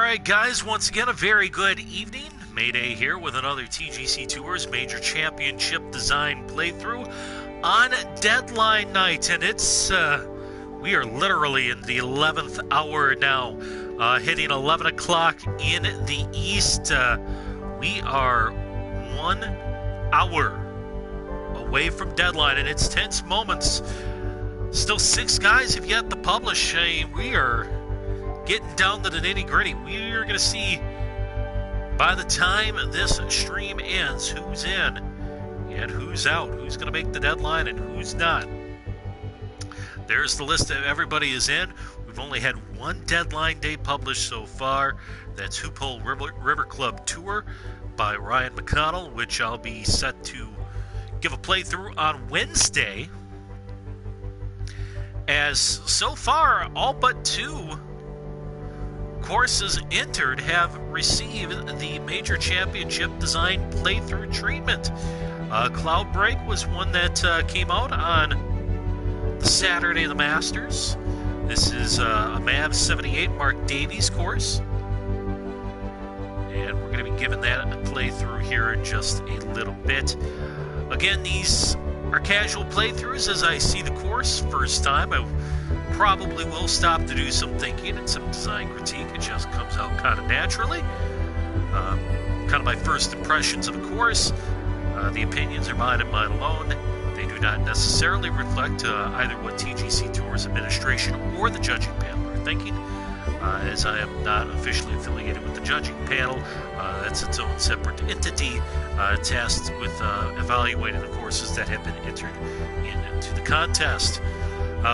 right, guys, once again, a very good evening. Mayday here with another TGC Tours Major Championship Design playthrough on deadline night. And it's, we are literally in the 11th hour now, hitting 11 o'clock in the east. We are 1 hour away from deadline, and it's tense moments. Still 6 guys have yet to publish. We are getting down to the nitty-gritty. We are going to see, by the time this stream ends, who's in and who's out, who's going to make the deadline and who's not. There's the list of everybody is in. We've only had one deadline day published so far. That's Hoop-Hole River Club Tour by Ryan McConnell, which I'll be set to give a playthrough on Wednesday. As so far, all but 2 courses entered have received the Major Championship Design playthrough treatment. Cloudbreak was one that came out on the Saturday of the Masters. This is a MAV 78 Mark Davies course. And we're going to be giving that a playthrough here in just a little bit. Again, these are casual playthroughs as I see the course first time. I probably will stop to do some thinking and some design critique. It just comes out kind of naturally. Kind of my first impressions of a course. The opinions are mine and mine alone. They do not necessarily reflect either what TGC Tours administration or the judging panel are thinking, as I am not officially affiliated with the judging panel. That's its own separate entity tasked with evaluating the courses that have been entered into the contest.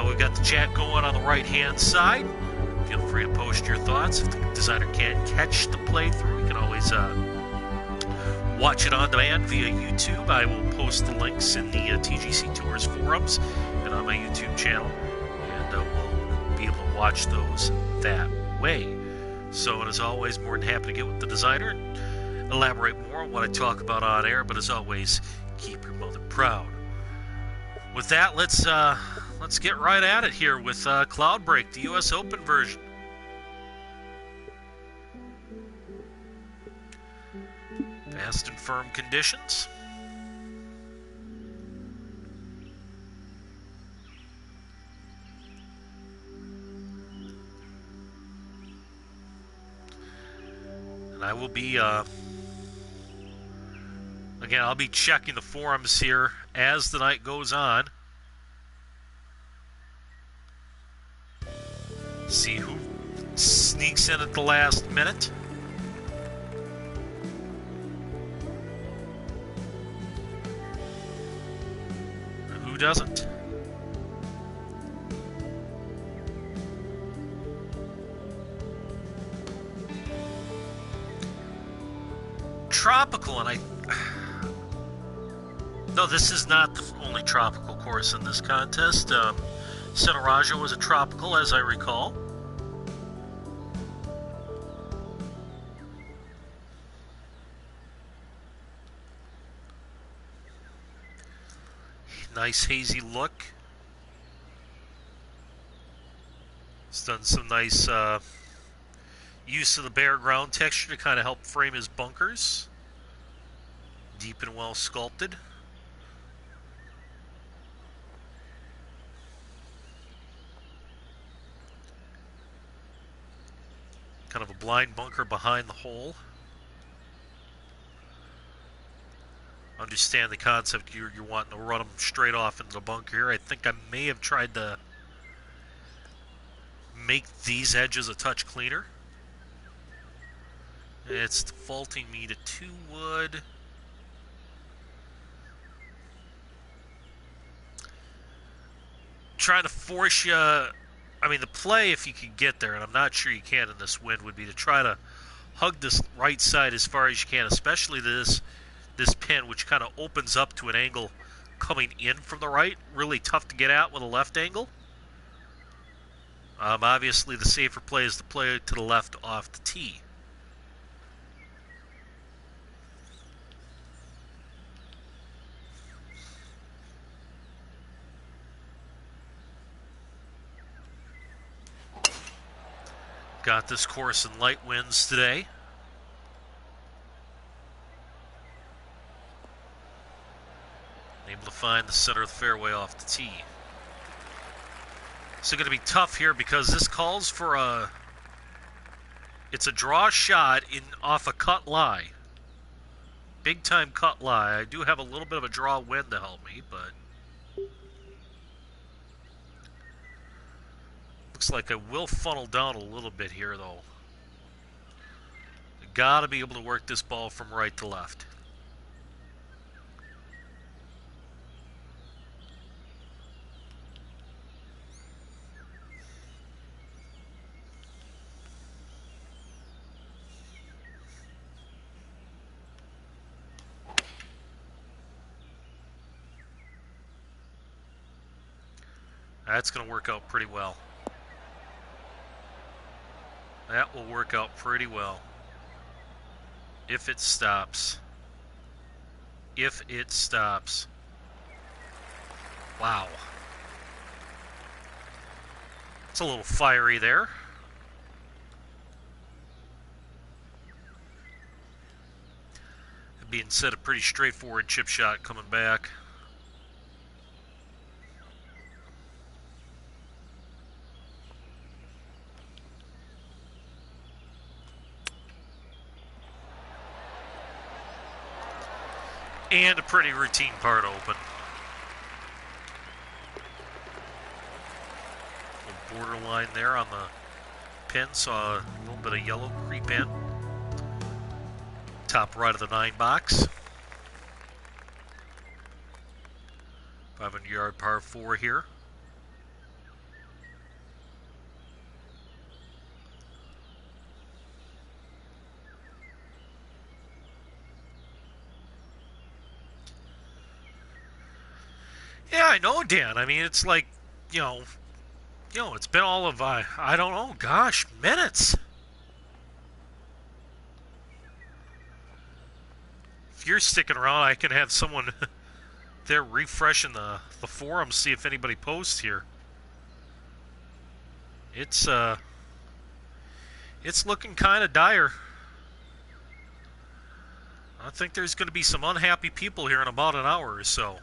We've got the chat going on the right-hand side. Feel free to post your thoughts. If the designer can't catch the playthrough, you can always watch it on demand via YouTube. I will post the links in the TGC Tours forums and on my YouTube channel, and we'll be able to watch those that way. So, and as always, more than happy to get with the designer and elaborate more on what I talk about on air, but as always, keep your mother proud. With that, let's get right at it here with Cloudbreak, the US Open version. Fast and firm conditions. And I will be, again, I'll be checking the forums here as the night goes on. See who sneaks in at the last minute. And who doesn't. Tropical, and no, this is not the only tropical course in this contest. Senaraja was a tropical, as I recall. Nice hazy look. He's done some nice use of the bare ground texture to kind of help frame his bunkers. Deep and well sculpted. Kind of a blind bunker behind the hole. Understand the concept. You're wanting to run them straight off into the bunker here. I think I may have tried to make these edges a touch cleaner. It's defaulting me to 2 wood. Trying to force you. I mean, the play, if you could get there, and I'm not sure you can in this wind, would be to try to hug this right side as far as you can, especially this pin, which kind of opens up to an angle coming in from the right. Really tough to get at with a left angle. Obviously, the safer play is to play to the left off the tee. Got this course in light winds today. Able to find the center of the fairway off the tee. So going to be tough here because this calls for it's a draw shot off a cut lie. Big time cut lie. I do have a little bit of a draw wind to help me, but looks like I will funnel down a little bit here though. Got to be able to work this ball from right to left. That's going to work out pretty well. That will work out pretty well. If it stops. If it stops. Wow. It's a little fiery there. It'd be instead a pretty straightforward chip shot coming back. And a pretty routine part open. A little borderline there on the pin. Saw a little bit of yellow creep in. Top right of the 9 box. 500-yard par 4 here. Yeah, I know, Dan. I mean, it's like, you know, it's been all of, I don't know, gosh, minutes. If you're sticking around, I can have someone there refreshing the forum, see if anybody posts here. It's looking kind of dire. I think there's going to be some unhappy people here in about an hour or so.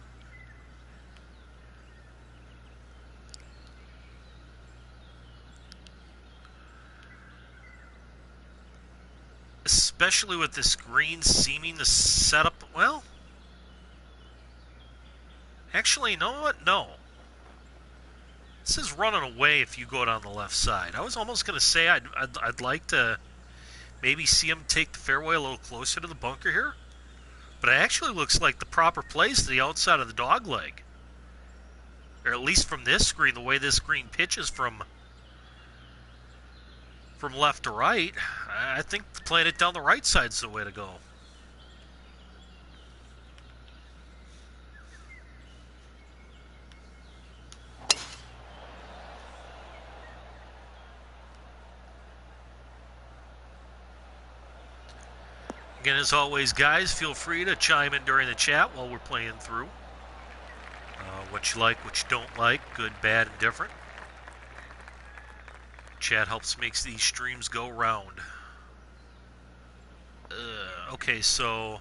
Especially with this green seeming to set up, well, actually, you know what? No. This is running away if you go down the left side. I was almost going to say I'd like to maybe see him take the fairway a little closer to the bunker here. But it actually looks like the proper place to the outside of the dog leg. Or at least from this screen, the way this green pitches from left to right, I think playing it down the right side's the way to go. Again, as always, guys, feel free to chime in during the chat while we're playing through. What you like, what you don't like, good, bad, and different. Chat helps makes these streams go round. Okay, so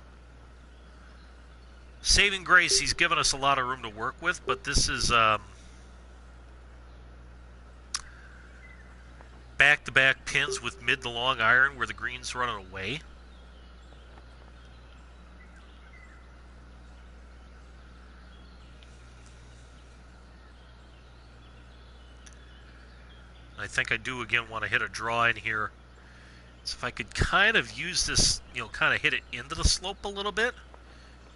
saving grace, he's given us a lot of room to work with, but this is back-to-back pins with mid to long iron where the green's running away. I think I do, again, want to hit a draw in here. So if I could kind of use this, kind of hit it into the slope a little bit.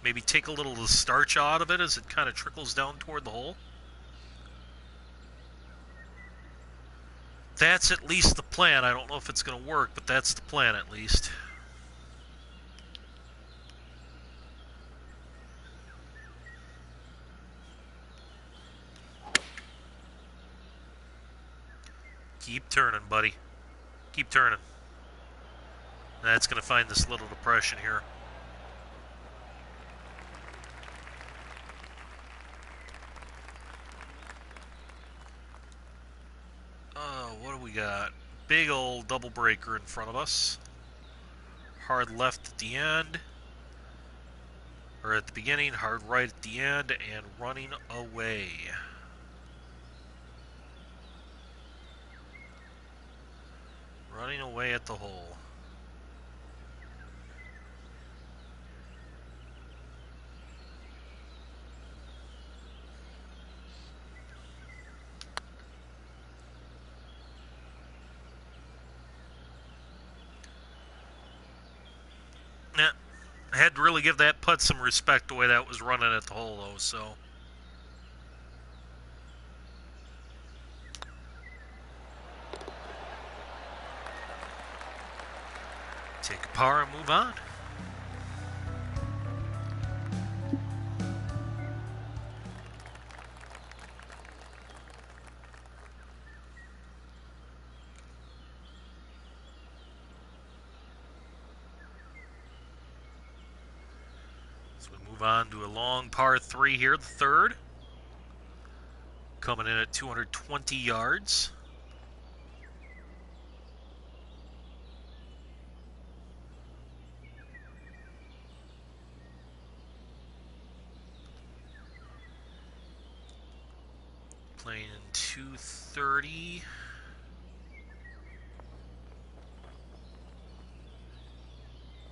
Maybe take a little of the starch out of it as it kind of trickles down toward the hole. That's at least the plan. I don't know if it's going to work, but that's the plan at least. Keep turning, buddy. Keep turning. That's going to find this little depression here. What do we got? big old double breaker in front of us. Hard left at the end. Or at the beginning, hard right at the end, and running away. Running away at the hole. Nah, I had to really give that putt some respect the way that was running at the hole, though, so. Take a par and move on. So we move on to a long par 3 here, the third. Coming in at 220 yards. Playing in 230.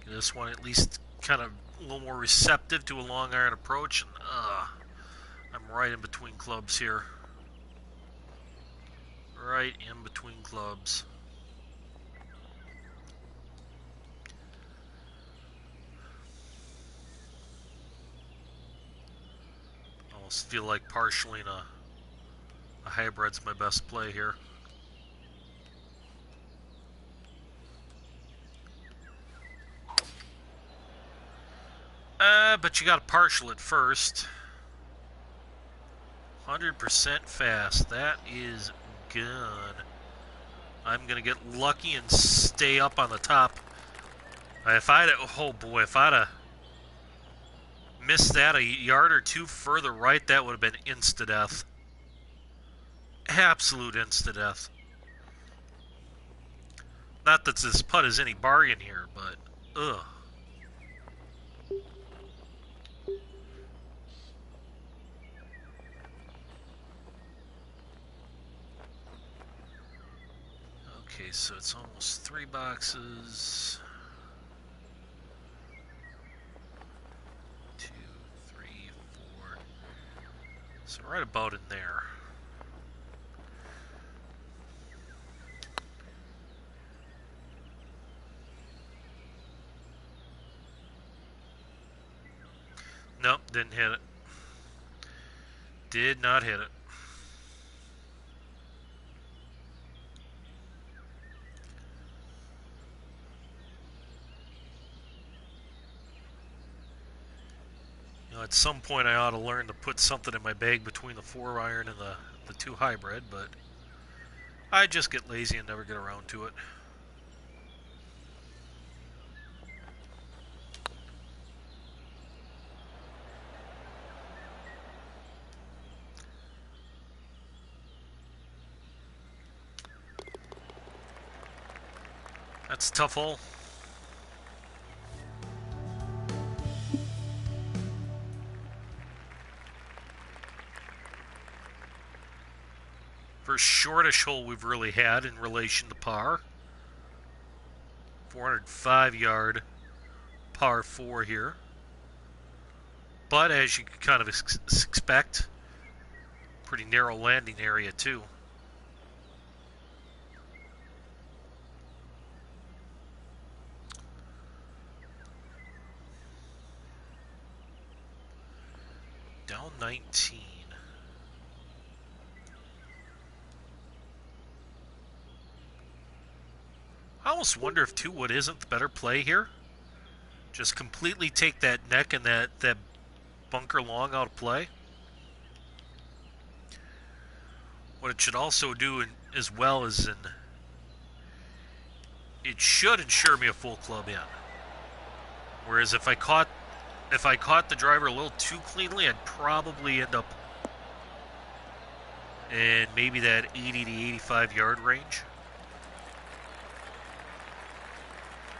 This one at least kind of a little more receptive to a long iron approach. And, I'm right in between clubs here. Right in between clubs. Almost feel like partialing a hybrid's my best play here. But you got to partial it first. 100% fast. That is good. I'm gonna get lucky and stay up on the top. If I'd have missed that a yard or two further right, that would have been insta-death. Absolute insta-death. Not that this putt is any bargain here, but ugh. Okay, so it's almost 3 boxes. 2, 3, 4. So right about in there. Nope, didn't hit it. Did not hit it. You know, at some point I ought to learn to put something in my bag between the 4-iron and the 2 hybrid, but I just get lazy and never get around to it. That's a tough hole. First shortish hole we've really had in relation to par. 405-yard par 4 here. But as you kind of expect, pretty narrow landing area too. Down 19. I almost wonder if 2-wood isn't the better play here. Just completely take that neck and that bunker long out of play. What it should also do as well is it should ensure me a full club in. Whereas if I caught the driver a little too cleanly, I'd probably end up in maybe that 80 to 85 yard range.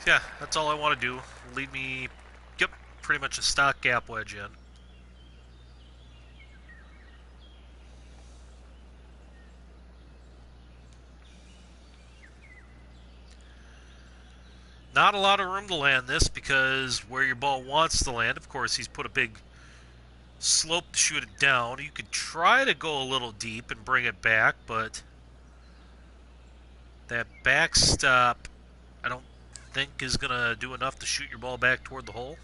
Yeah, that's all I want to do. Lead me, yep, pretty much a stock gap wedge in. Not a lot of room to land this because where your ball wants to land, of course, he's put a big slope to shoot it down. You could try to go a little deep and bring it back, but that backstop, I don't think is going to do enough to shoot your ball back toward the hole.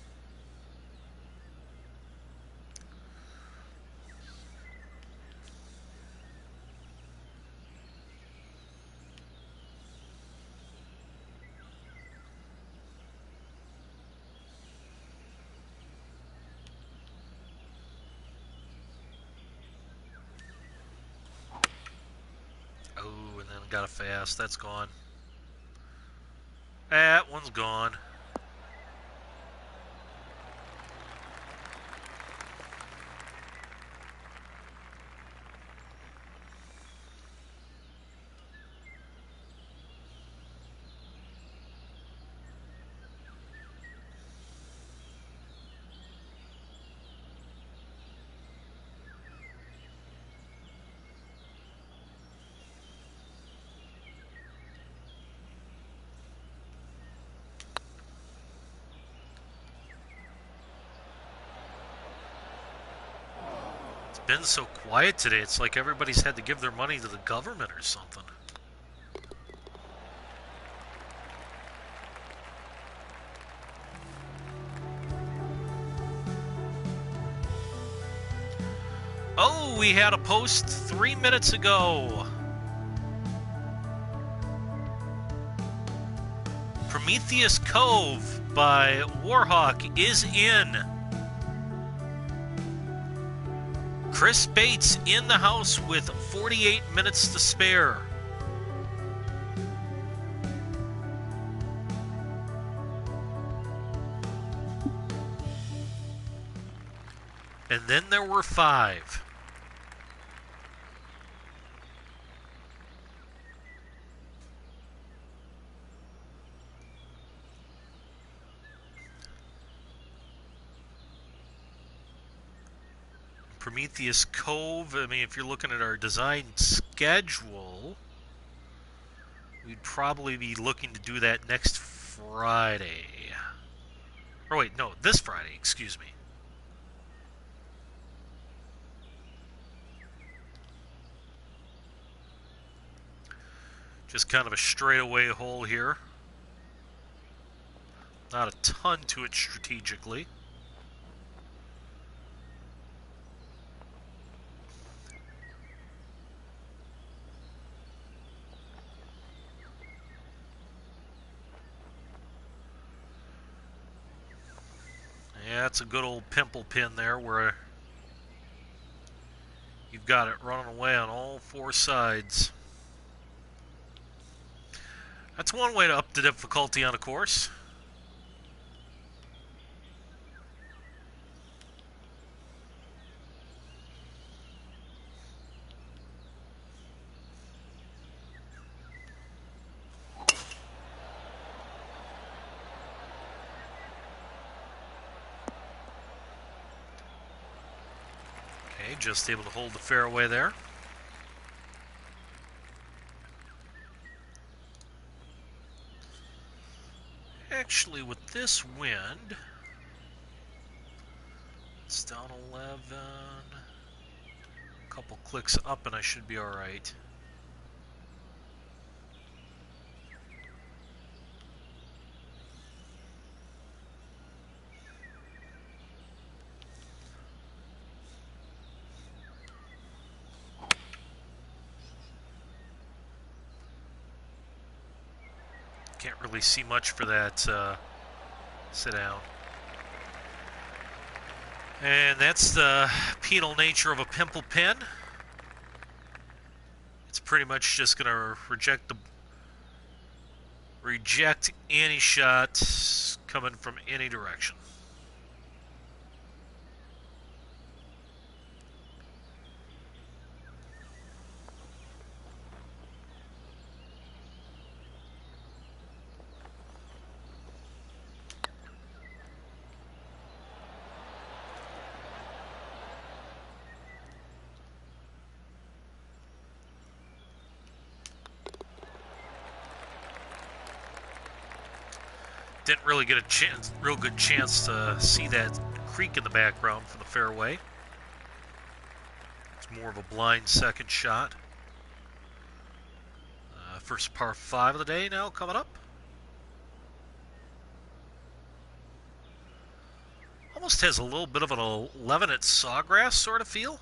Oh, and then got a fast. That's gone. That one's gone. Been so quiet today. It's like everybody's had to give their money to the government or something. Oh, we had a post 3 minutes ago. Prometheus Cove by Warhawk is in. Chris Bates in the house with 48 minutes to spare. And then there were 5. Prometheus Cove, I mean, if you're looking at our design schedule, we'd probably be looking to do that next Friday. Or wait, no, this Friday, excuse me. Just kind of a straightaway hole here. Not a ton to it strategically. Yeah, it's a good old pimple pin there where you've got it running away on all 4 sides. That's one way to up the difficulty on a course. Okay, just able to hold the fairway there. Actually, with this wind, it's down 11. A couple clicks up and I should be all right. Can't really see much for that sit down. And that's the penal nature of a pimple pin. It's pretty much just going to reject any shot coming from any direction. Didn't really get a real good chance to see that creek in the background for the fairway. It's more of a blind second shot. First par 5 of the day now coming up. Almost has a little bit of an 11 at Sawgrass sort of feel.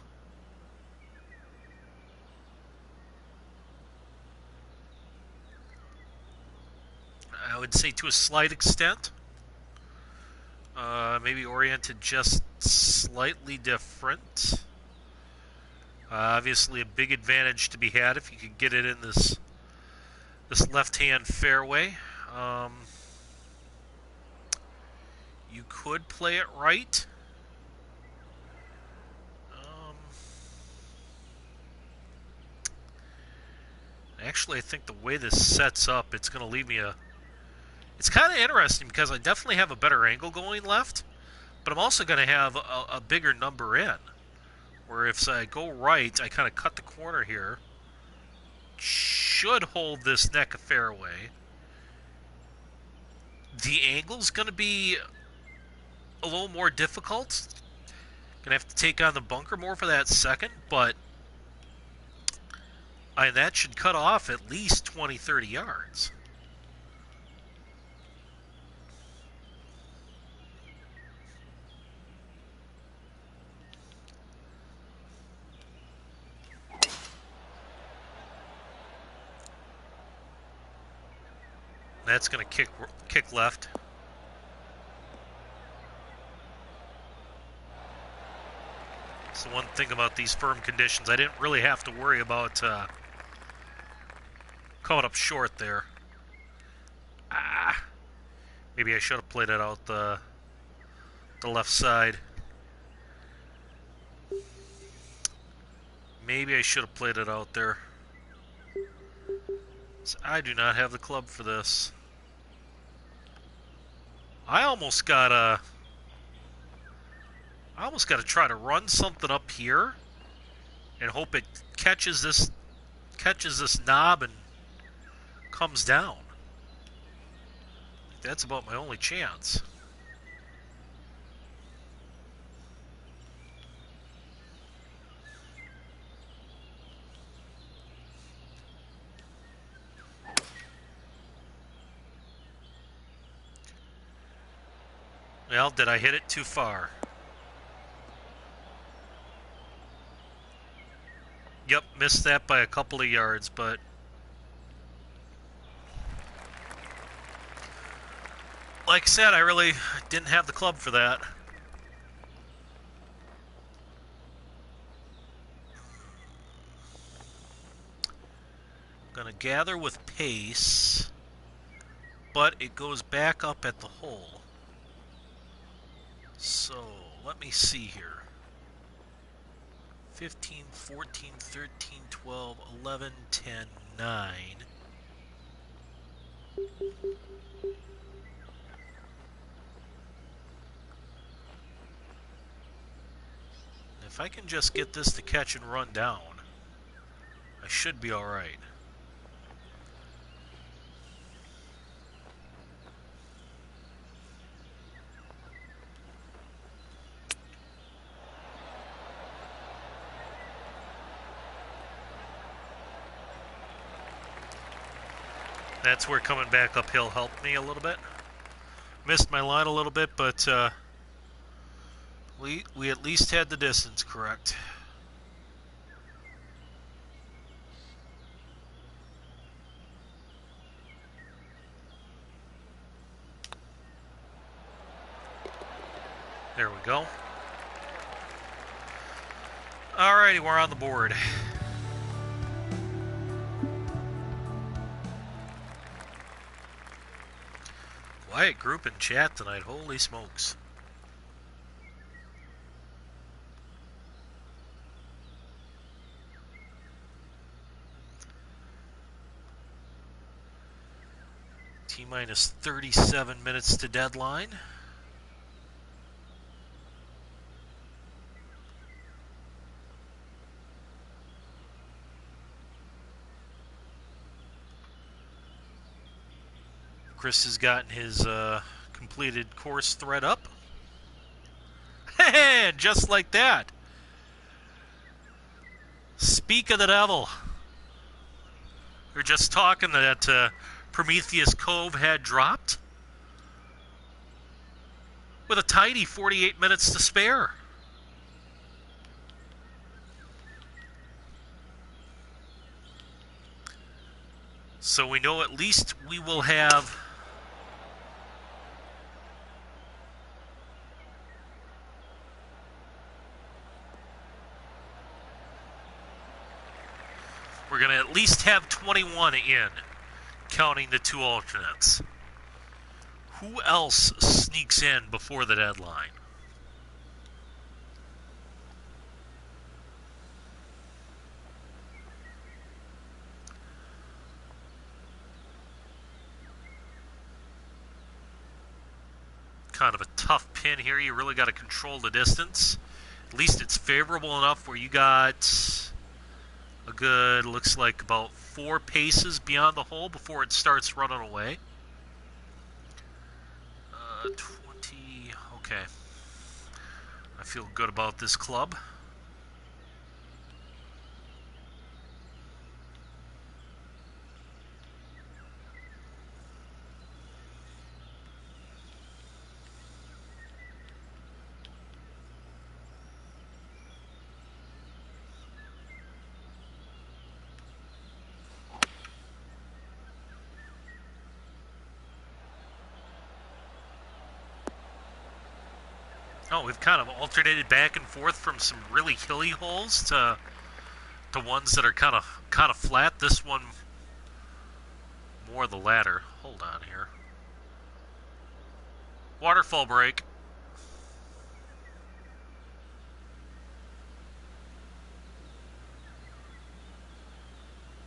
I would say to a slight extent. Maybe oriented just slightly different. Obviously a big advantage to be had if you could get it in this left-hand fairway. You could play it right. Actually, I think the way this sets up, it's going to leave me a... It's kind of interesting because I definitely have a better angle going left, but I'm also going to have a bigger number in. Where if I go right, I kind of cut the corner here. Should hold this neck of fairway. The angle's going to be a little more difficult. Going to have to take on the bunker more for that second, but that should cut off at least 20, 30 yards. That's going to kick left. That's the one thing about these firm conditions. I didn't really have to worry about coming up short there. Maybe I should have played it out the left side. Maybe I should have played it out there. So I do not have the club for this. I almost gotta try to run something up here and hope it catches this knob and comes down. That's about my only chance. Well, did I hit it too far? Yep, missed that by a couple of yards, but like I said, I really didn't have the club for that. Gonna gather with pace, but it goes back up at the hole. So, let me see here. 15, 14, 13, 12, 11, 10, 9. If I can just get this to catch and run down, I should be all right. That's where coming back uphill helped me a little bit. Missed my line a little bit, but we at least had the distance correct. There we go. Alrighty, we're on the board. Quiet group in chat tonight, holy smokes. T-minus 37 minutes to deadline. Chris has gotten his Completed course thread up. Hey, just like that. Speak of the devil. We were just talking that Prometheus Cove had dropped with a tidy 48 minutes to spare. So we know at least we will have we're going to at least have 21 in, counting the two alternates. Who else sneaks in before the deadline? Kind of a tough pin here. You really got to control the distance. At least it's favorable enough where you got a good, looks like about 4 paces beyond the hole before it starts running away. 20, okay. I feel good about this club. Oh, we've kind of alternated back and forth from some really hilly holes to ones that are kind of flat. This one more the latter. Hold on here. Waterfall break.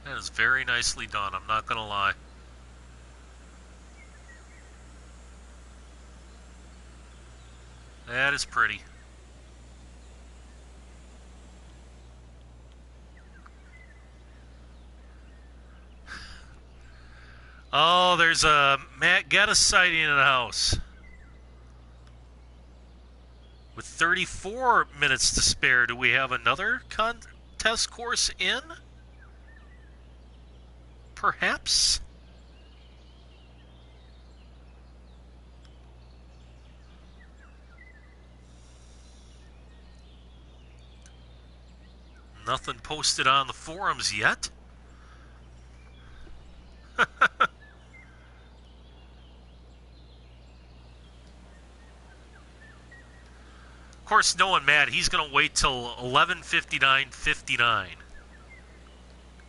That is very nicely done, I'm not gonna lie. That is pretty. Oh, there's a Matt Geddes sighting in the house. With 34 minutes to spare, do we have another contest course in? Perhaps? Nothing posted on the forums yet. Of course, knowing Matt, he's going to wait till 11:59:59.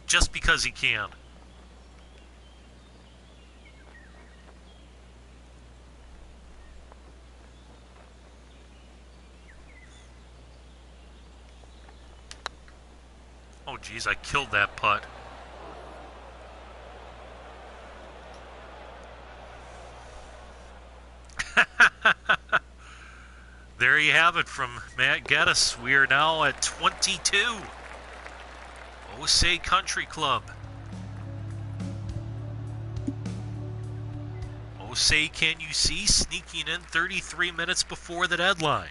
Just because he can. Oh, geez, I killed that putt. There you have it from Matt Geddes. We are now at 22. Osage Country Club. Osage, can you see, sneaking in 33 minutes before the deadline.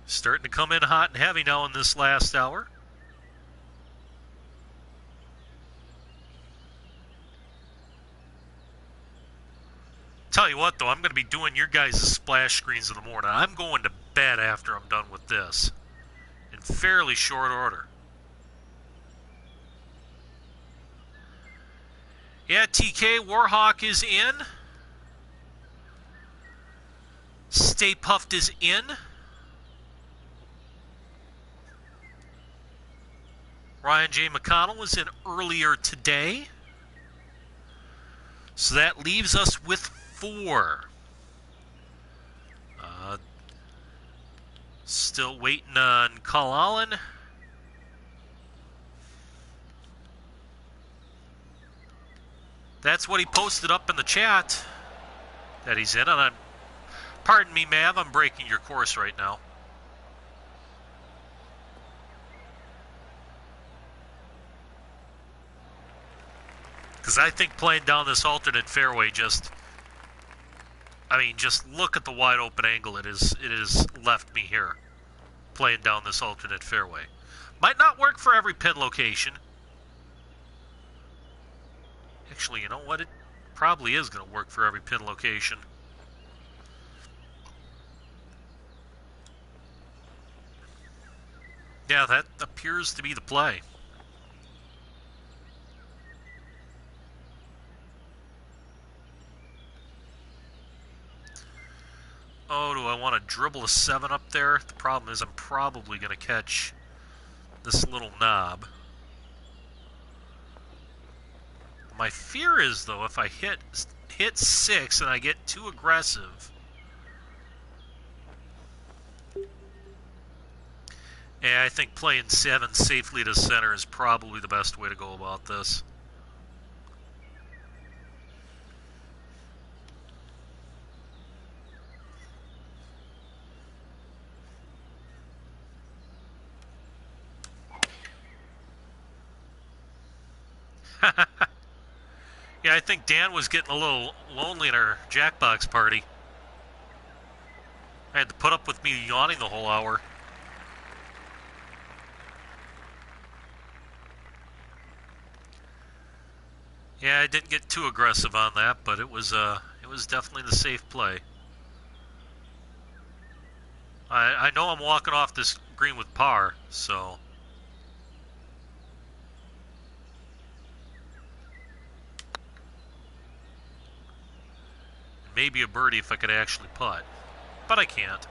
Starting to come in hot and heavy now in this last hour. Tell you what, though, I'm going to be doing your guys' splash screens in the morning. I'm going to bed after I'm done with this in fairly short order. Yeah, TK, Warhawk is in. Stay Puffed is in. Ryan J. McConnell was in earlier today. So that leaves us with 4. Still waiting on Cullen. That's what he posted up in the chat that he's in. And pardon me, Mav, I'm breaking your course right now. Because I think playing down this alternate fairway just look at the wide open angle it is left me here. Playing down this alternate fairway. Might not work for every pin location. Actually, you know what? It probably is going to work for every pin location. Yeah, that appears to be the play. Oh, do I want to dribble a 7 up there? The problem is I'm probably going to catch this little knob. My fear is, though, if I hit 6 and I get too aggressive, yeah, I think playing 7 safely to center is probably the best way to go about this. Yeah, I think Dan was getting a little lonely in our Jackbox party. I had to put up with me yawning the whole hour. Yeah, I didn't get too aggressive on that, but it was definitely the safe play. I know I'm walking off this green with par, so maybe a birdie if I could actually putt, but I can't.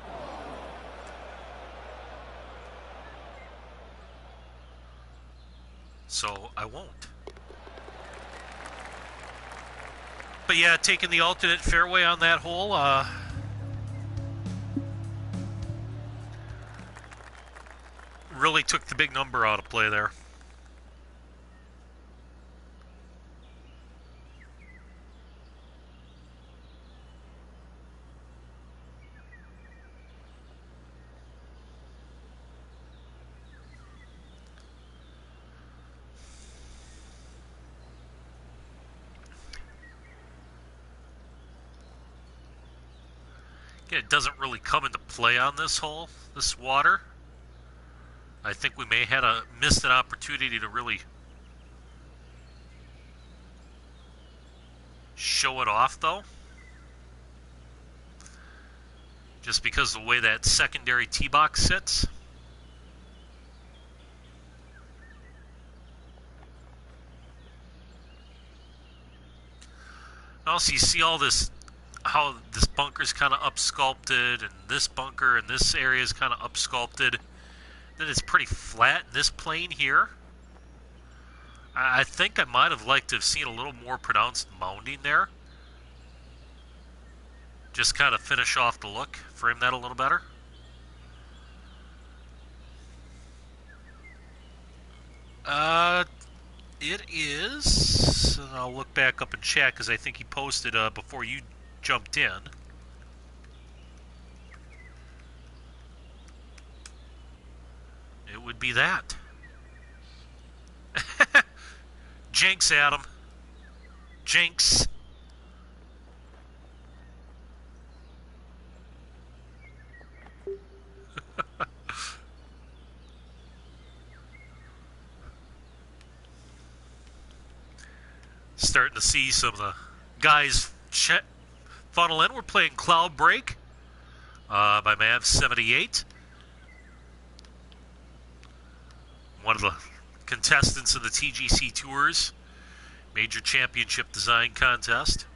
So I won't. But yeah, taking the alternate fairway on that hole, really took the big number out of play there. It doesn't really come into play on this hole, this water. I think we may have missed an opportunity to really show it off, though. Just because of the way that secondary tee box sits. Also, you see all this, how this bunker's kind of up-sculpted, and this bunker and this area is kind of up-sculpted. Then it's pretty flat in this plane here. I think I might have liked to have seen a little more pronounced mounding there. Just kind of finish off the look, frame that a little better. It is, and I'll look back up and check because I think he posted before you jumped in. It would be that. Jinx, Adam. Jinx. Starting to see some of the guys funnel in. We're playing Cloudbreak by Mav78. One of the contestants of the TGC Tours Major Championship Design Contest.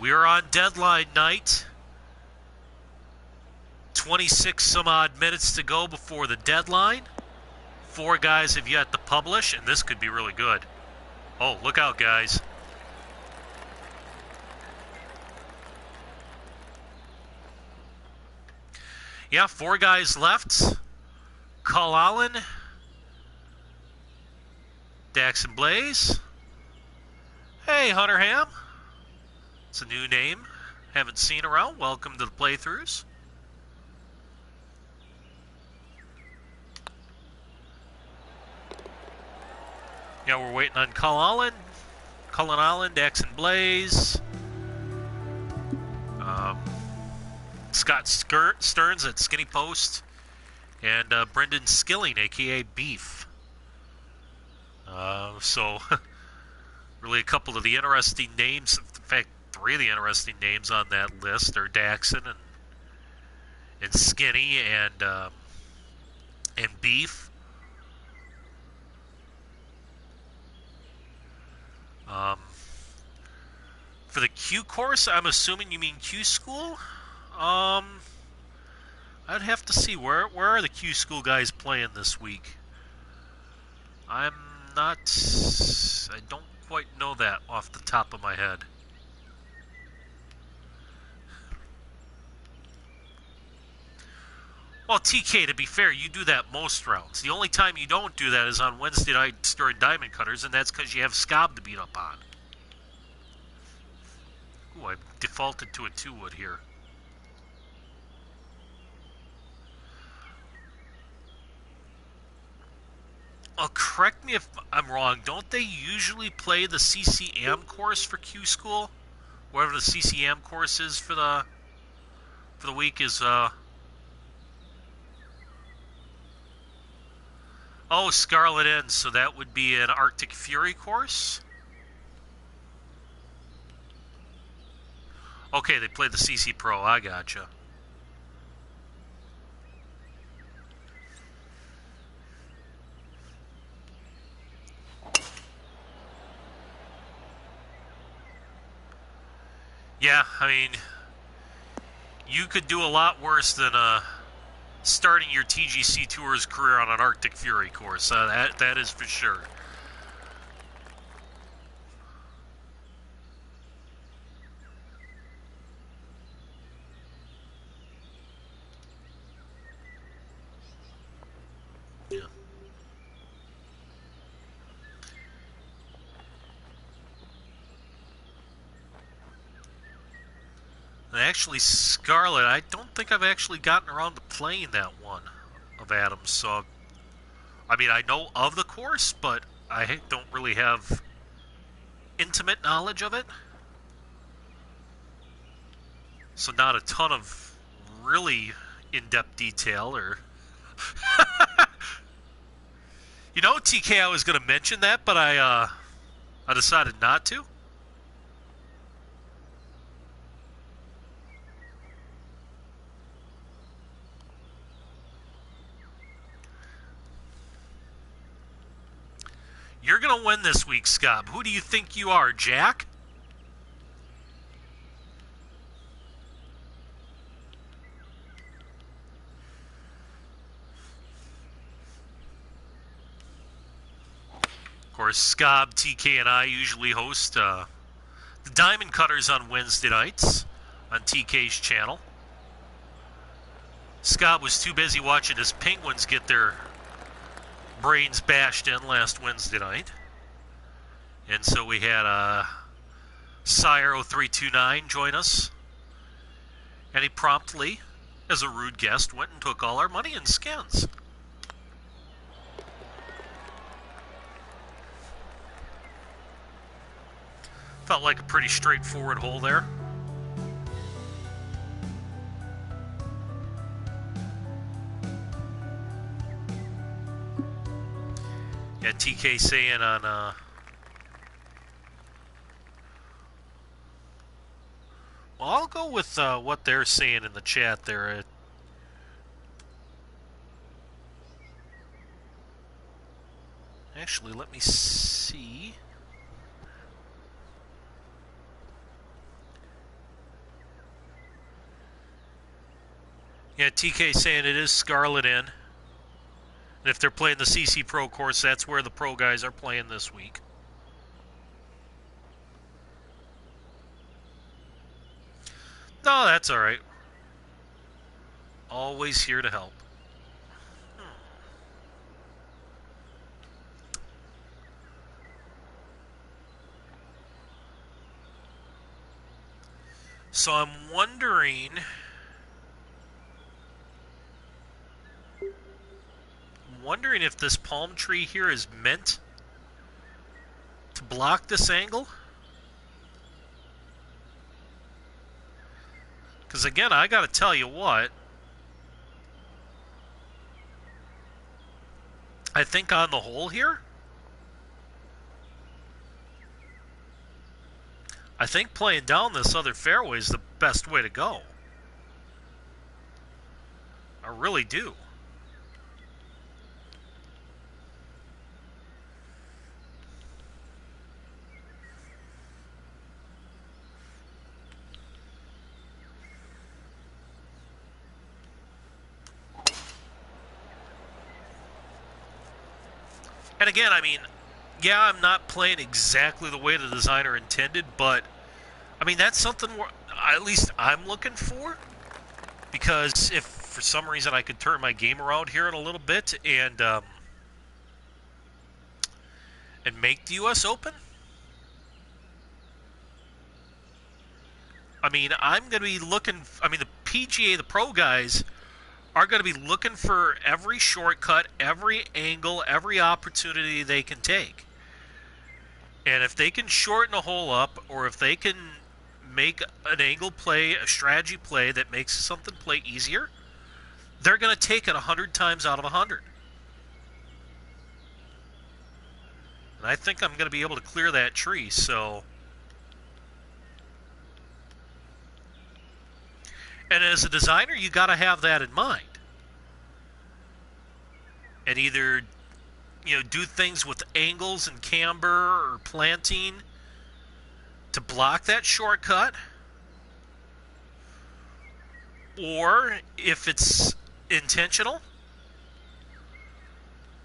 We are on deadline night. 26 some odd minutes to go before the deadline. 4 guys have yet to publish, and this could be really good. Oh, look out, guys. Yeah, 4 guys left. Cull Allen, Dax and Blaze. Hey, Hunter Ham. It's a new name. Haven't seen around. Welcome to the playthroughs. Yeah, we're waiting on Cullen Island, X and Blaze. Scott Stearns at Skinny Post. And Brendan Skilling, a.k.a. Beef. So, really a couple of the interesting names. In fact, 3 of the interesting names on that list are Daxon and Skinny and Beef. For the Q course, I'm assuming you mean Q school? I'd have to see where are the Q school guys playing this week. I don't quite know that off the top of my head. Well, TK, to be fair, you do that most rounds. The only time you don't do that is on Wednesday nights during Diamond Cutters, and that's because you have Scob to beat up on. Ooh, I defaulted to a 2-wood here. Correct me if I'm wrong. Don't they usually play the CCM course for Q School? Whatever the CCM course is for the week is oh, Scarlet Inn, so that would be an Arctic Fury course? Okay, they play the CC Pro, I gotcha. Yeah, I mean, you could do a lot worse than starting your TGC Tours career on an Arctic Fury course. That is for sure. Yeah. And actually, Scarlet, I don't think I've actually gotten around to playing that one of Adams. So, I mean, I know of the course, but I don't really have intimate knowledge of it. So not a ton of really in-depth detail or... You know, TK, I was going to mention that, but I decided not to. You're going to win this week, Scob. Who do you think you are, Jack? Of course, Scob, TK, and I usually host the Diamond Cutters on Wednesday nights on TK's channel. Scob was too busy watching his Penguins get their brains bashed in last Wednesday night. And so we had Sire0329 join us. And he promptly, as a rude guest, went and took all our money and skins. Felt like a pretty straightforward hole there. Yeah, TK saying on well, I'll go with what they're saying in the chat there. Actually, let me see. Yeah, TK saying it is Scarlet Inn. And if they're playing the CC Pro course, that's where the pro guys are playing this week. No, that's all right. Always here to help. So I'm wondering if this palm tree here is meant block this angle? Because again, I got to tell you what, I think on the whole here, I think playing down this other fairway is the best way to go. I really do. And again, I mean, yeah, I'm not playing exactly the way the designer intended, but I mean, that's something at least I'm looking for. Because if for some reason I could turn my game around here in a little bit and make the U.S. Open, I mean, I'm going to be looking. I mean, the PGA, the pro guys, are going to be looking for every shortcut, every angle, every opportunity they can take. And if they can shorten a hole up, or if they can make an angle play, a strategy play that makes something play easier, they're going to take it 100 times out of 100. And I think I'm going to be able to clear that tree, so... And as a designer, you got to have that in mind. And either, do things with angles and camber or planting to block that shortcut. Or if it's intentional,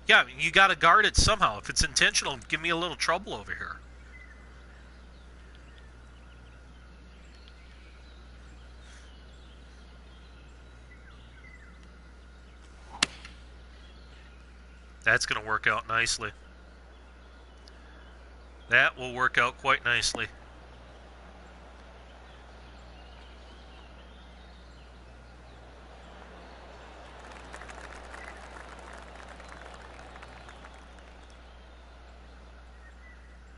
yeah, I mean, you got to guard it somehow. If it's intentional, give me a little trouble over here. That's going to work out nicely. That will work out quite nicely.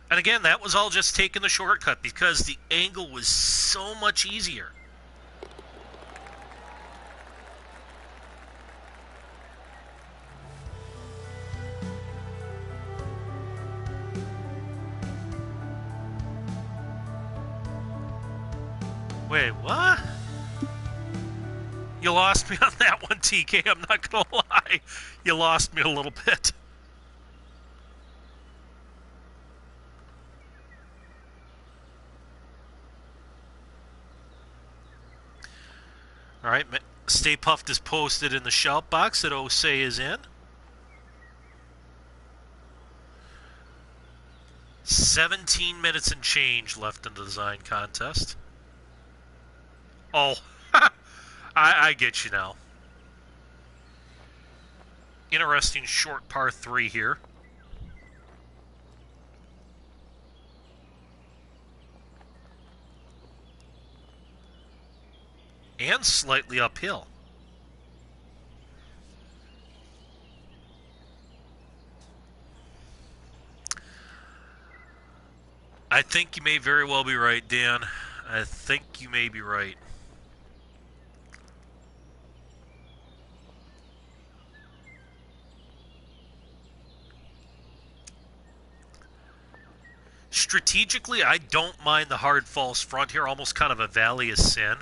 And again, that was all just taking the shortcut because the angle was so much easier. Wait, what? You lost me on that one, TK. I'm not going to lie. You lost me a little bit. All right, Stay Puffed is posted in the shout box that Osei is in. 17 minutes and change left in the design contest. Oh, I get you now. Interesting short par 3 here. And slightly uphill. I think you may very well be right, Dan. I think you may be right. Strategically, I don't mind the hard false front here, almost kind of a valley of sin.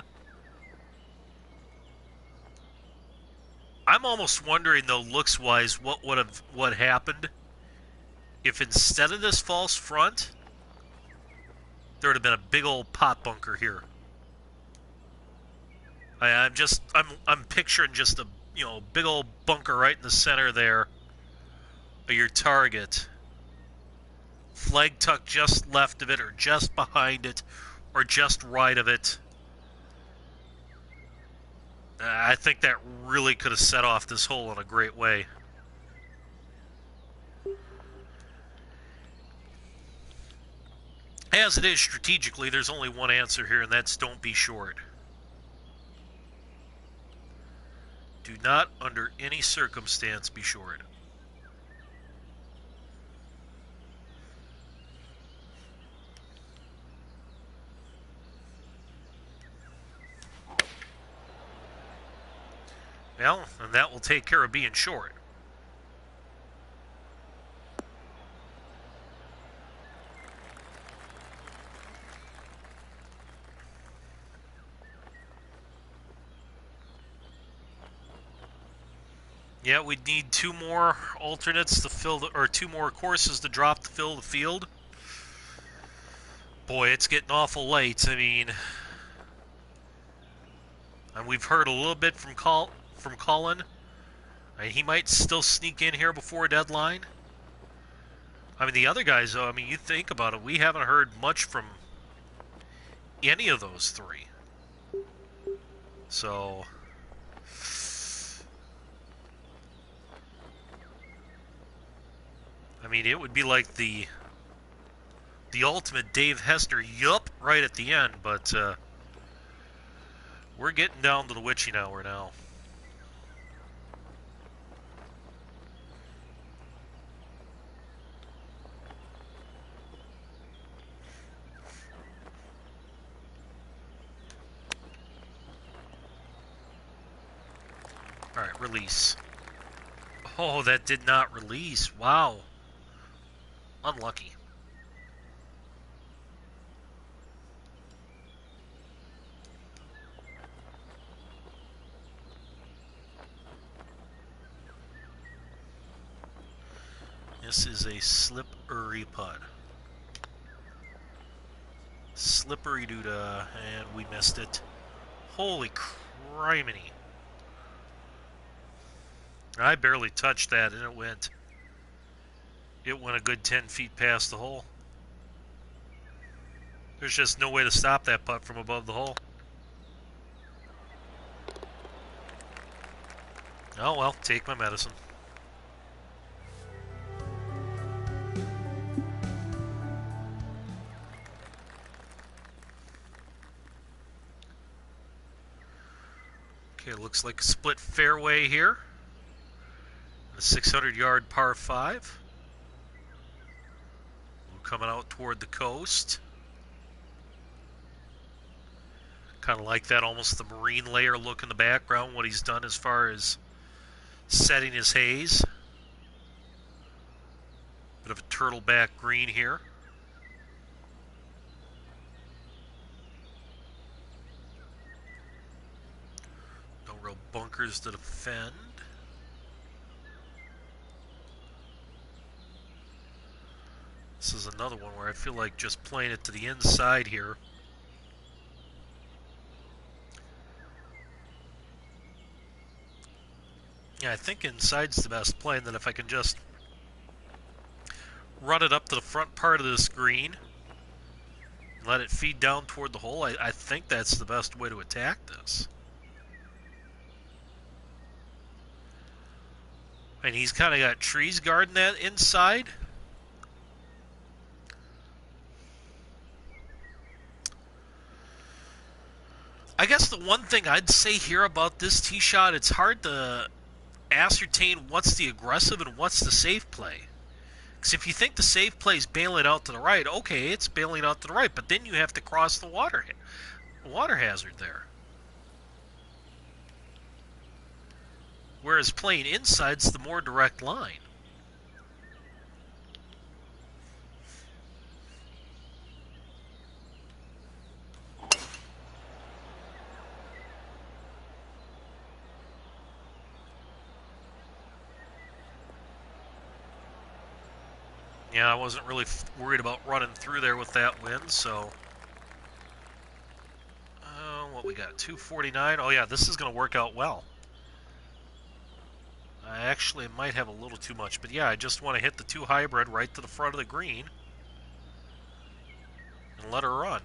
I'm almost wondering, though, looks-wise, what happened if instead of this false front, there would have been a big old pot bunker here. I'm picturing just a big old bunker right in the center there of your target. Flag tuck just left of it, or just behind it, or just right of it. I think that really could have set off this hole in a great way. As it is strategically, there's only one answer here, and that's don't be short. Do not, under any circumstance, be short. Well, and that will take care of being short. Yeah, we'd need 2 more alternates to fill the, or 2 more courses to drop to fill the field. Boy, it's getting awful late. I mean, and we've heard a little bit from Colin. He might still sneak in here before deadline. I mean, the other guys, though, I mean, you think about it, we haven't heard much from any of those 3. So, I mean, it would be like the ultimate Dave Hester yup right at the end, but we're getting down to the witching hour now. All right, release. Oh, that did not release. Wow. Unlucky. This is a slippery putt. Slippery doodah, and we missed it. Holy criminy. I barely touched that, and it went a good 10 feet past the hole. There's just no way to stop that putt from above the hole. Oh well, take my medicine. Okay, looks like a split fairway here. A 600-yard par 5. We're coming out toward the coast. Kind of like that, almost the marine layer look in the background, what he's done as far as setting his haze. Bit of a turtleback green here. No real bunkers to defend. This is another one where I feel like just playing it to the inside here. Yeah, I think inside's the best play, and that if I can just run it up to the front part of this green, let it feed down toward the hole, I think that's the best way to attack this. And he's kind of got trees guarding that inside. I guess the one thing I'd say here about this tee shot, it's hard to ascertain what's the aggressive and what's the safe play. Because if you think the safe play is bailing out to the right, okay, it's bailing out to the right, but then you have to cross the water hazard there. Whereas playing inside's the more direct line. Yeah, I wasn't really worried about running through there with that wind, so... what we got? 249? Oh yeah, this is going to work out well. I actually might have a little too much, but yeah, I just want to hit the 2 hybrid right to the front of the green and let her run.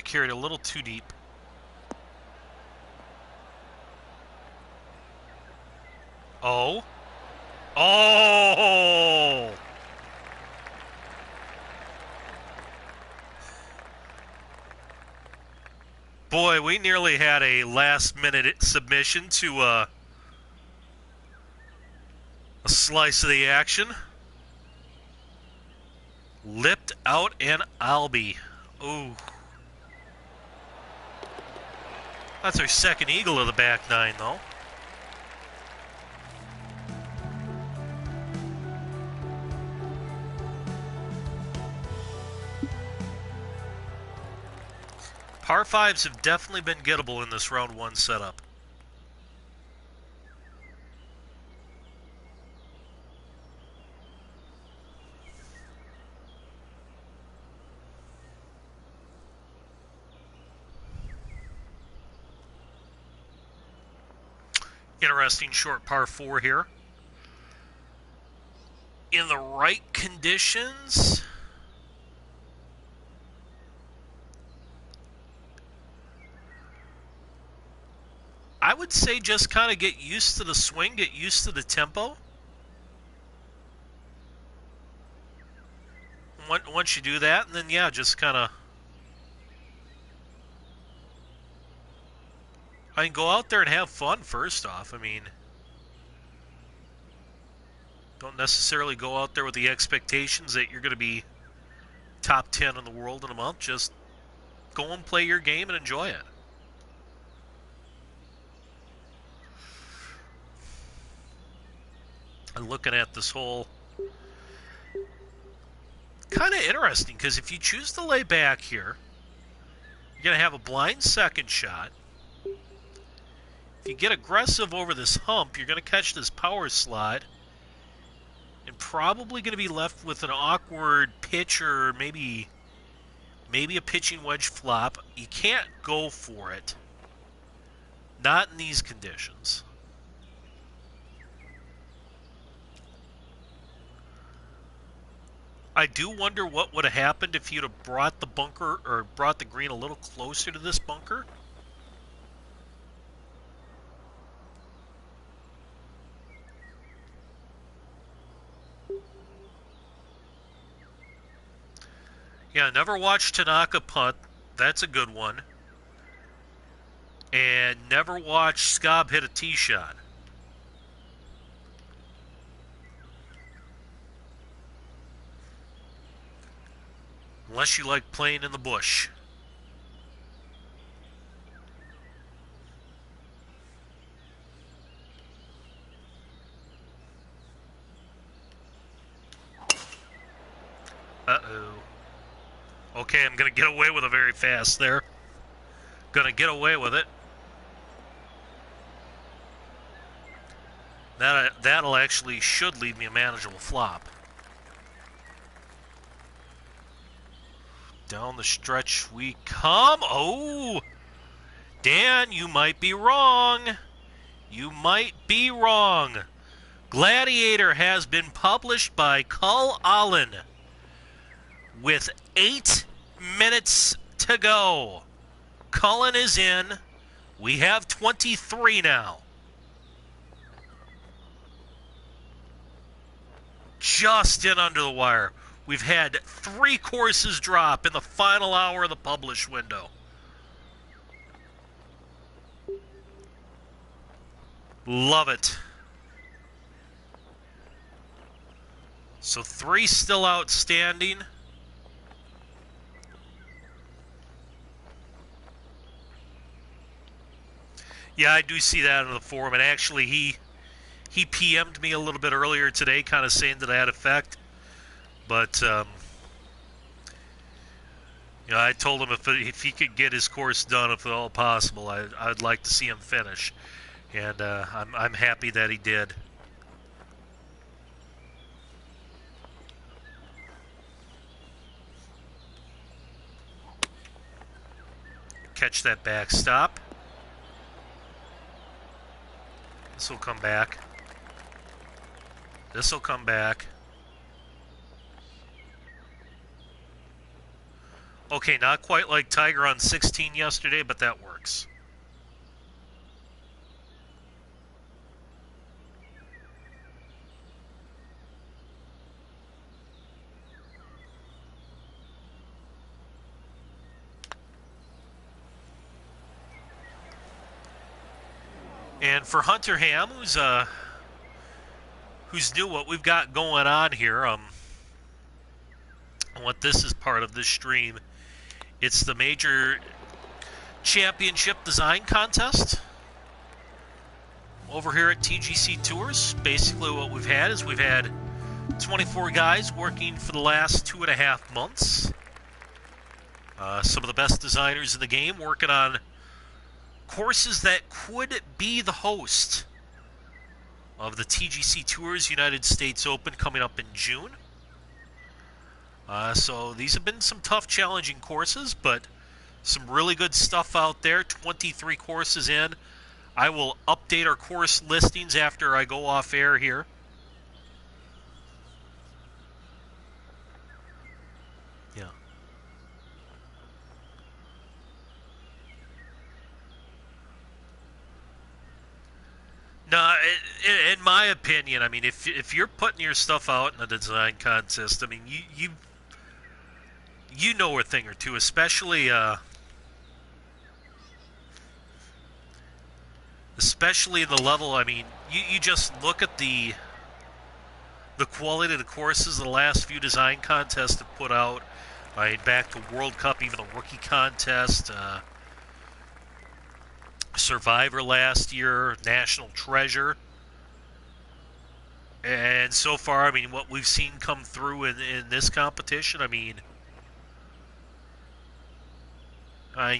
Carried a little too deep. Oh. Oh! Boy, we nearly had a last-minute submission to a slice of the action. Lipped out and Albie. Ooh. That's our second eagle of the back nine, though. Par 5s have definitely been gettable in this round one setup. Interesting short par 4 here. In the right conditions, I would say just kind of get used to the swing, get used to the tempo. Once you do that, and then, yeah, just kind of... I mean, go out there and have fun, first off. I mean, don't necessarily go out there with the expectations that you're going to be top 10 in the world in a month. Just go and play your game and enjoy it. I'm looking at this hole. Kind of interesting, because if you choose to lay back here, you're going to have a blind second shot. If you get aggressive over this hump, you're going to catch this power slide and probably going to be left with an awkward pitch or maybe a pitching wedge flop. You can't go for it. Not in these conditions. I do wonder what would have happened if you'd have brought the bunker or brought the green a little closer to this bunker. Yeah, never watched Tanaka putt. That's a good one. And never watched Scobb hit a tee shot. Unless you like playing in the bush. Uh-oh. Okay, I'm going to get away with it very fast there. Going to get away with it. That'll actually should leave me a manageable flop. Down the stretch we come. Oh! Dan, you might be wrong. You might be wrong. Gladiator has been published by Cull Allen with 8 minutes to go. Cullen is in. We have 23 now. Just in under the wire. We've had 3 courses drop in the final hour of the publish window. Love it. So 3 still outstanding. Yeah, I do see that in the forum, and actually he PM'd me a little bit earlier today, kind of saying to that effect. But you know, I told him if he could get his course done, if at all possible, I'd like to see him finish, and I'm happy that he did. Catch that backstop. This will come back. This will come back. Okay, not quite like Tiger on 16 yesterday, but that works. And for Hunter Ham, who's new, what we've got going on here, what this is part of this stream, it's the Major Championship Design Contest over here at TGC Tours. Basically what we've had is we've had 24 guys working for the last 2.5 months. Some of the best designers in the game working on courses that could be the host of the TGC Tours United States Open coming up in June. So these have been some tough, challenging courses, but some really good stuff out there. 23 courses in. I will update our course listings after I go off air here. Yeah. No, in my opinion, I mean, if you're putting your stuff out in a design contest, I mean, you know a thing or two, especially the level. I mean, you just look at the quality of the courses the last few design contests have put out. I mean, back to World Cup, even the rookie contest, Survivor last year, National Treasure. And so far, I mean, what we've seen come through in this competition, I mean,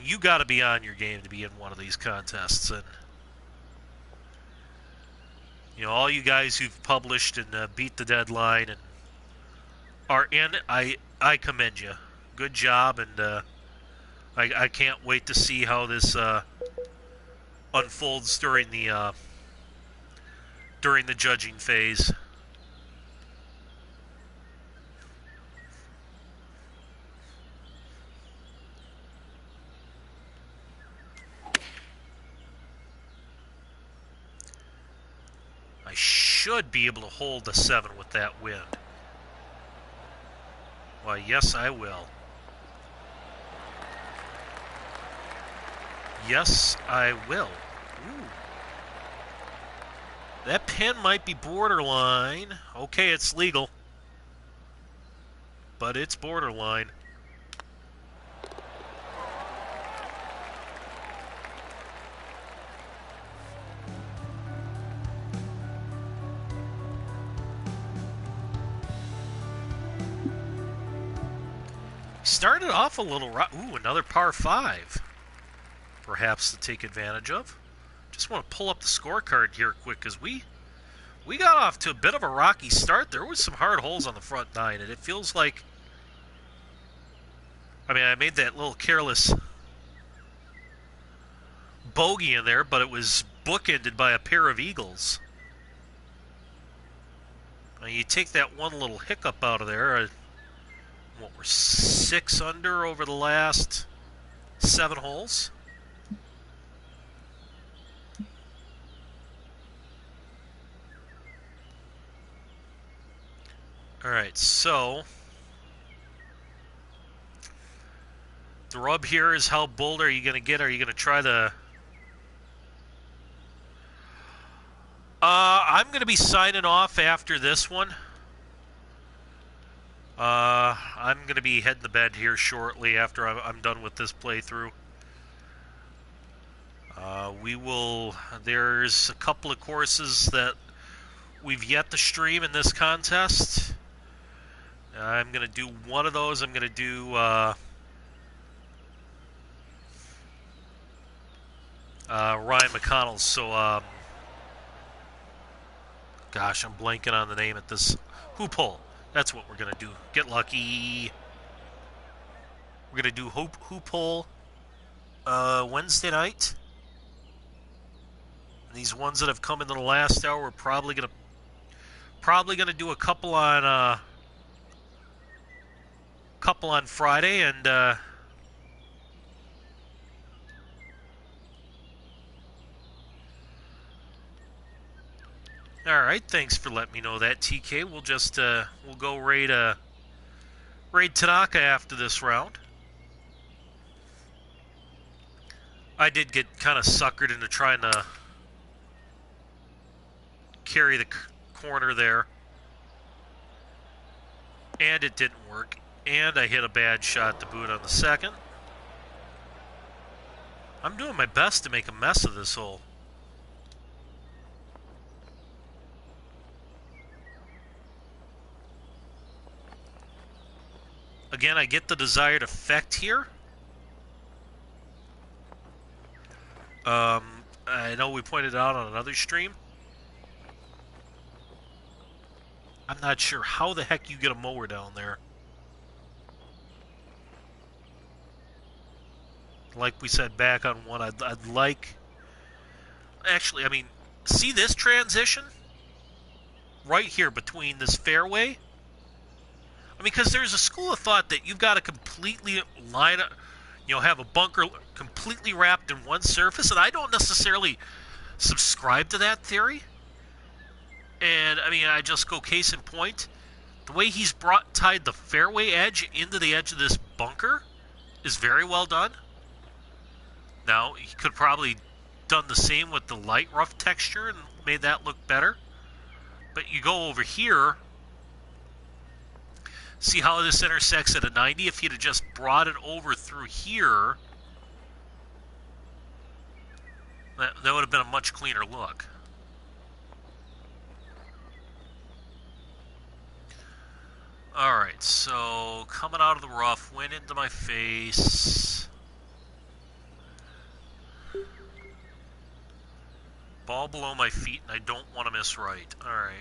you got to be on your game to be in one of these contests. And, you know, all you guys who've published and beat the deadline and are in, I commend you. Good job, and I can't wait to see how this unfolds during the judging phase. I should be able to hold the 7 with that wind. Why, yes, I will. Yes, I will. Ooh. That pin might be borderline. Okay, it's legal. But it's borderline. Started off a little rough. Ooh, another par 5. Perhaps to take advantage of. Just want to pull up the scorecard here quick, because we got off to a bit of a rocky start. There was some hard holes on the front 9, and it feels like, I mean, I made that little careless bogey in there, but it was bookended by a pair of eagles. Now, you take that one little hiccup out of there. What, we're 6 under over the last 7 holes. All right, so the rub here is how bold are you going to get? Are you going to try the... I'm going to be signing off after this one. I'm going to be heading to bed here shortly after I'm done with this playthrough. There's a couple of courses that we've yet to stream in this contest. I'm going to do one of those. I'm going to do Ryan McConnell's. So, gosh, I'm blanking on the name at this. Hoop hole. That's what we're going to do. Get lucky. We're going to do hoop hole Wednesday night. And these ones that have come in the last hour, we're probably going to do a couple on Friday, and all right, thanks for letting me know that, TK. We'll just we'll go raid Tanaka after this round. I did get kind of suckered into trying to carry the corner there. And it didn't work. And I hit a bad shot to boot on the second. I'm doing my best to make a mess of this hole. Again, I get the desired effect here. I know we pointed it out on another stream. I'm not sure how the heck you get a mower down there. Like we said back on one, I'd like... Actually, I mean, see this transition? Right here between this fairway? I mean, because there's a school of thought that you've got to completely line up, you know, have a bunker completely wrapped in one surface, and I don't necessarily subscribe to that theory. And, I mean, I just go case in point. The way he's tied the fairway edge into the edge of this bunker is very well done. Now, he could probably done the same with the light rough texture and made that look better. But you go over here, see how this intersects at a 90? If he'd have just brought it over through here, that would have been a much cleaner look. Alright, so coming out of the rough, went into my face. Ball below my feet, and I don't want to miss right. Alright.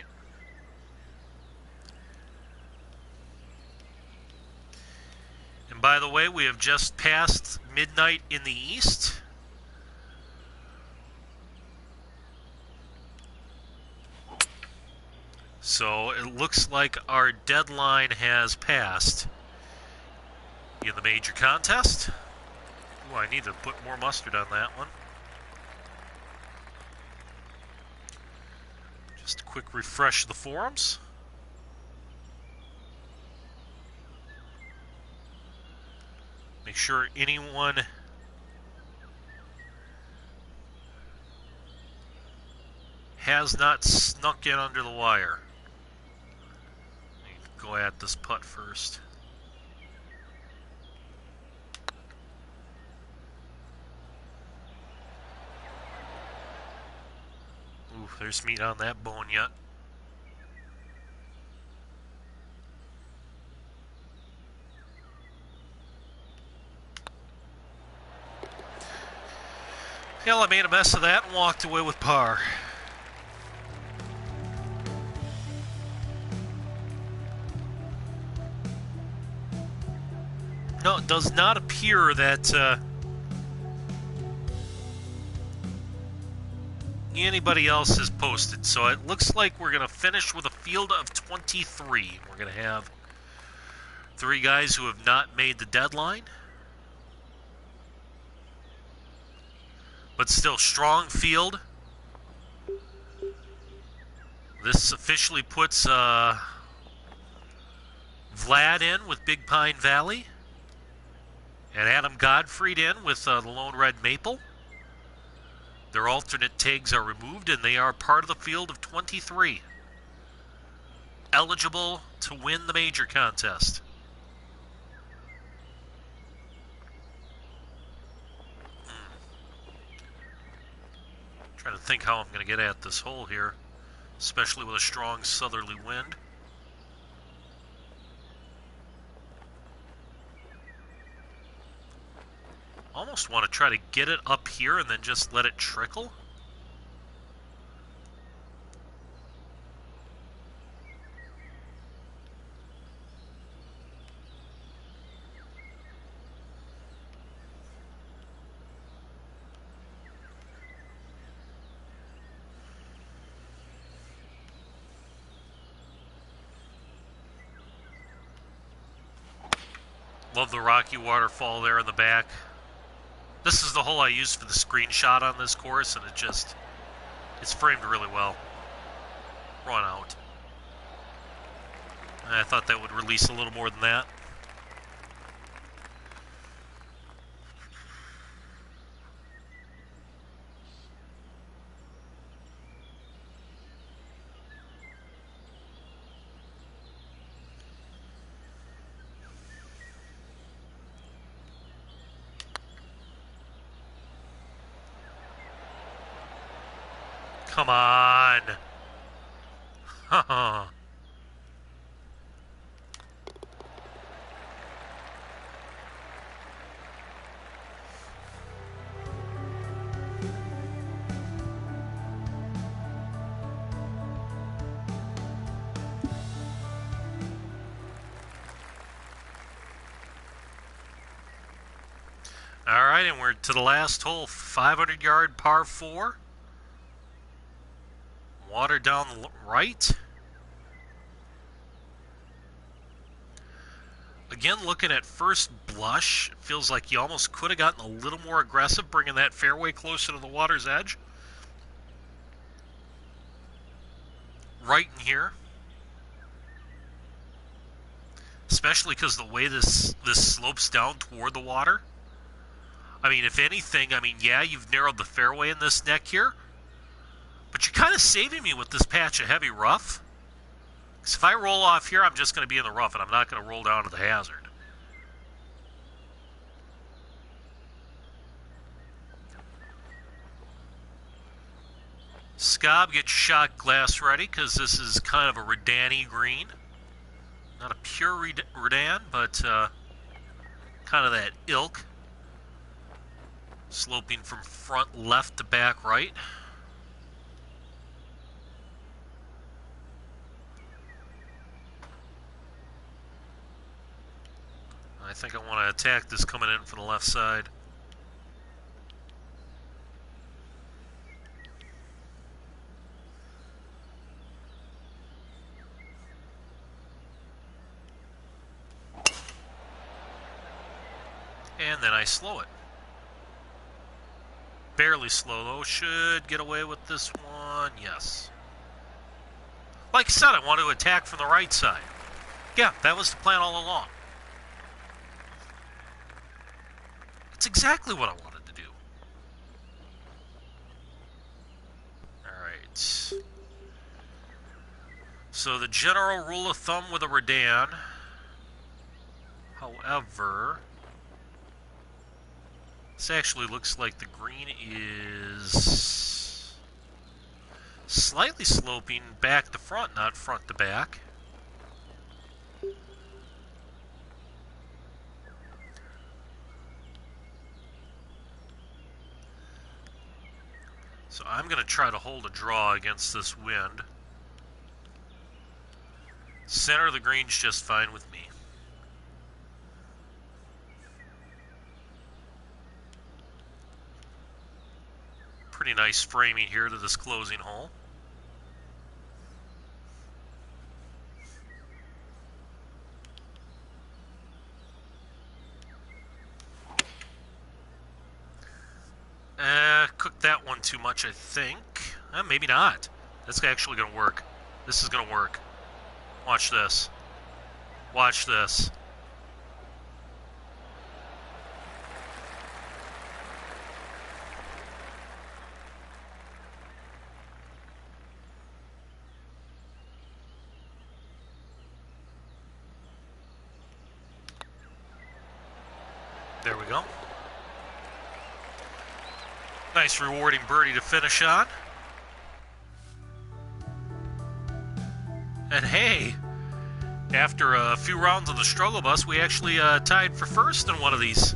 And by the way, we have just passed midnight in the east. So it looks like our deadline has passed in the major contest. Ooh, I need to put more mustard on that one. Just a quick refresh of the forums. Make sure anyone has not snuck in under the wire. Go at this putt first. Ooh, there's meat on that bone yet. Hell, I made a mess of that and walked away with par. No, it does not appear that anybody else has posted. So it looks like we're going to finish with a field of 23. We're going to have 3 guys who have not made the deadline. But still, strong field. This officially puts Vlad in with Big Pine Valley. And Adam Godfried in with the Lone Red Maple. Their alternate tags are removed, and they are part of the field of 23. Eligible to win the major contest. Trying to think how I'm going to get at this hole here, especially with a strong southerly wind. Almost want to try to get it up here and then just let it trickle. Love the rocky waterfall there in the back. This is the hole I used for the screenshot on this course, and it's framed really well. Run out. I thought that would release a little more than that. come on. Haha. All right, and we're to the last hole, 500-yard par 4. Water down the right. Again, looking at first blush, it feels like you almost could have gotten a little more aggressive, bringing that fairway closer to the water's edge. Right in here. Especially because the way this slopes down toward the water. I mean, if anything, yeah, you've narrowed the fairway in this neck here, but you're kind of saving me with this patch of heavy rough. Because if I roll off here, I'm just going to be in the rough, and I'm not going to roll down to the hazard. Scob, get your shot glass ready, because this is kind of a Redani green. Not a pure Redan, but kind of that ilk. Sloping from front left to back right. I think I want to attack this coming in from the left side. And then I slow it. Barely slow, though. Should get away with this one. Yes. Like I said, I want to attack from the right side. Yeah, that was the plan all along. It's exactly what I wanted to do. Alright. So the general rule of thumb with a Redan. However, this actually looks like the green is slightly sloping back to front, not front to back. So I'm going to try to hold a draw against this wind. Center of the green's just fine with me. Pretty nice framing here to this closing hole. Cooked that one too much, I think. Maybe not. That's actually going to work. This is going to work. Watch this. Watch this. There we go. Nice rewarding birdie to finish on. And hey, after a few rounds of the struggle bus, we actually tied for first in one of these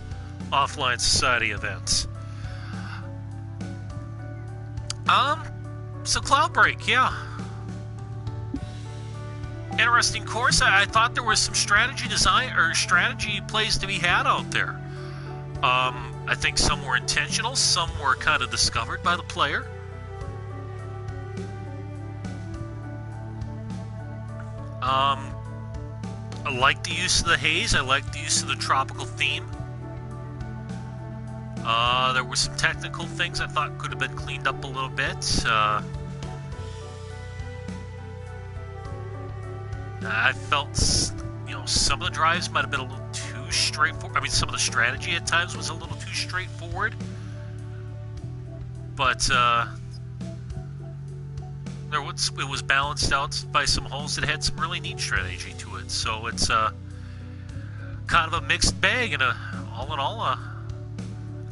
offline society events. So Cloudbreak, yeah. Interesting course. I thought there was some strategy plays to be had out there. I think some were intentional, some were kind of discovered by the player. I like the use of the haze. I like the use of the tropical theme. There were some technical things I thought could have been cleaned up a little bit. I felt, some of the drives might have been a little too straightforward. I mean, some of the strategy at times was a little too straightforward. But it was balanced out by some holes that had some really neat strategy to it. So it's kind of a mixed bag, and all in all, I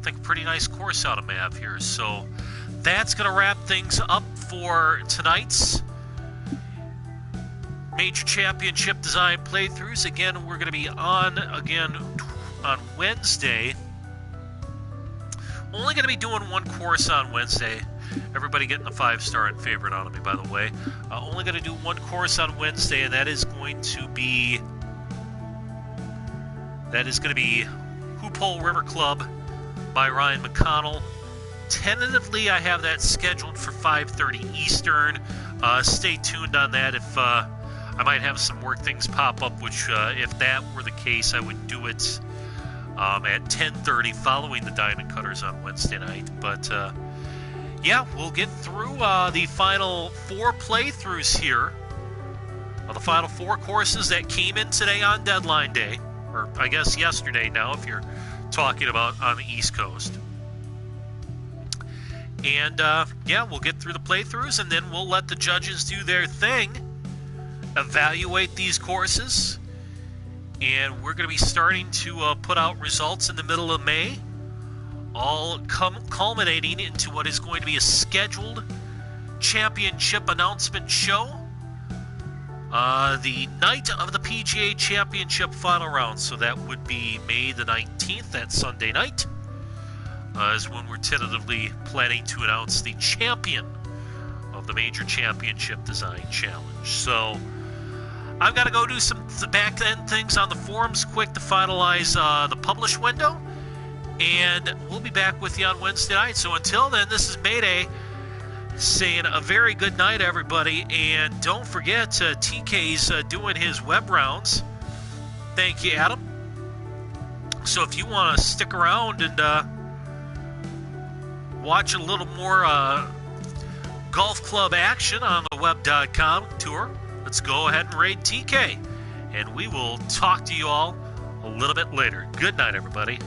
think a pretty nice course out of Mav here. So that's going to wrap things up for tonight's Major Championship Design playthroughs. Again, we're going to be on Wednesday. Only going to be doing one course on Wednesday. Everybody getting a 5-star and favorite out of me, by the way. Only going to do one course on Wednesday, and that is going to be Hoop Hole River Club by Ryan McConnell. Tentatively, I have that scheduled for 5:30 Eastern. Stay tuned on that. If I might have some more things pop up, which if that were the case, I would do it at 10:30 following the Diamond Cutters on Wednesday night. But yeah, we'll get through the final 4 playthroughs here. The final 4 courses that came in today on deadline day, or I guess yesterday now if you're talking about on the East Coast. And yeah, we'll get through the playthroughs, and then we'll let the judges do their thing, evaluate these courses, and we're going to be starting to put out results in the middle of May, all culminating into what is going to be a scheduled championship announcement show the night of the PGA Championship final round. So that would be May the 19th, that Sunday night, is when we're tentatively planning to announce the champion of the Major Championship Design Challenge. So I've got to go do some back-end things on the forums quick to finalize the publish window, and we'll be back with you on Wednesday night. So until then, this is Mayday saying a very good night, everybody, and don't forget TK's doing his web rounds. Thank you, Adam. So if you want to stick around and watch a little more golf club action on the web.com tour, let's go ahead and raid TK, and we will talk to you all a little bit later. Good night, everybody.